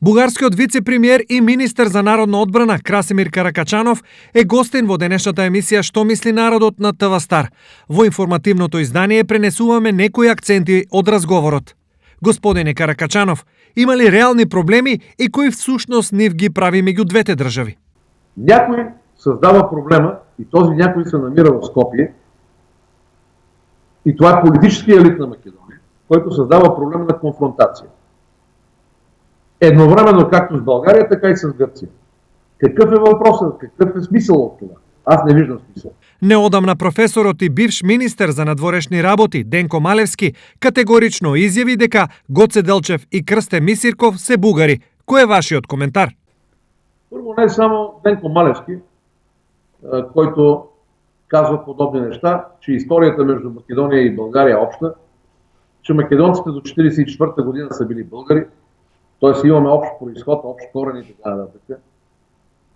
Бугарскиот вице-премиер и министер за народна одбрана Красимир Каракачанов е гостин во денешната емисија Што мисли народот на ТВ Стар. Во информативното издание пренесуваме некои акценти од разговорот. Господине Каракачанов, има ли реални проблеми и кој всушност нив ги прави меѓу двете држави? Някой създава проблема и този някой се намира в Скопие и това е политически елит на Македония, който създава проблема на конфронтация. Едновременно както с България, така и с Гърция. Какъв е въпросът? Какъв е смисъл от това? Аз не виждам смисъл. Неодамна професорот и бивш министер за надворешни работи Денко Малевски категорично изјави дека Гоце Делчев и Крсте Мисирков се бугари. Кој е вашиот коментар? Първо, не само Денко Малевски, който казва подобни неща, че историята между Македония и България е обща, че македонците до 1944 година са били българи, т.е. имаме общ произход, общ корен и така нататък,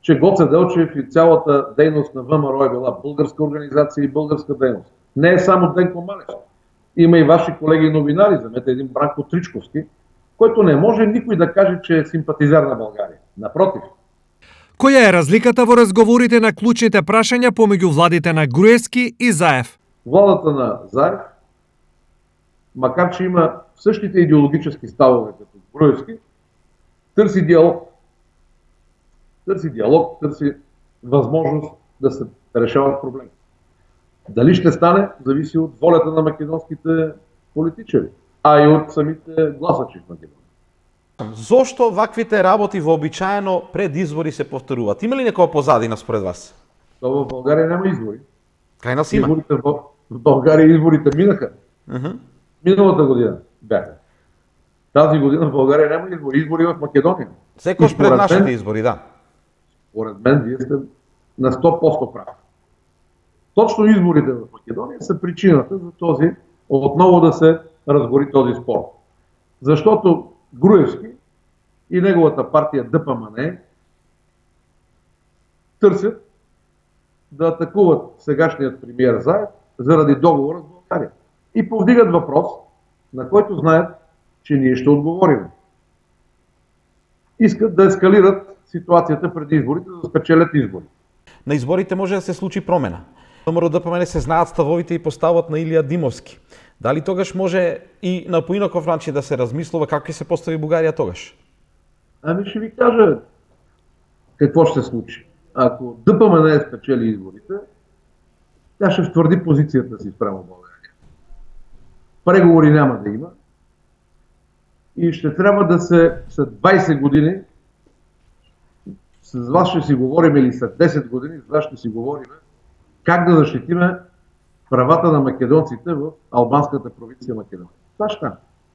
че Гоце Делчев и цялата дейност на ВМРО е била българска организация и българска дейност. Не е само Денко Малевски. Има и ваши колеги новинари, замете един Бранко Тричковски, който не може никой да каже, че е симпатизер на България. Напротив. Која е разликата во разговорите на клучните прашања помеѓу владите на Груевски и Заев? Владата на Заев, макар че има същите идеологически ставове като Груевски, търси диалог. Търси диалог, търси възможност да се решават проблеми. Дали ще стане, зависи от волята на македонските политичари, а и от самите гласачи в Македония. Зошто ваквите работи вообичаено пред избори се повторуваат? Има ли некоја позадина според вас? То в България няма избори. Кај нас има? В България изборите минаха. Миналата година бяха. Тази година в България няма избори. Избори в Македония. Секој пред нашите избори, да. Според мен, вие сте на 100% прав. Точно изборите в Македония са причината за този, отново да се разгори този спор. Защото Груевски и неговата партия ДПМНЕ търсят да атакуват сегашният премиер Заев заради договора с България. И повдигат въпрос, на който знаят, че ние ще отговорим. Искат да ескалират ситуацията преди изборите, за да спечелят избори. На изборите може да се случи промена. ВМРО ДПМНЕ се знаат ставовите и поставот на Илија Димовски. Дали тогаш може и на поинаков начин да се размислува как ќе се постави Бугарија тогаш? Ами ще ви кажа какво ще се случи. Ако ДПМНЕ спечели изборите, тя ще втвърди позицията си спрямо България. Преговори няма да има и ще трябва да се след 20 години с вас ще си говорим, или след 10 години с вас ще си говорим как да защитиме правата на македонците в албанската провинция Македония. Това ще стане.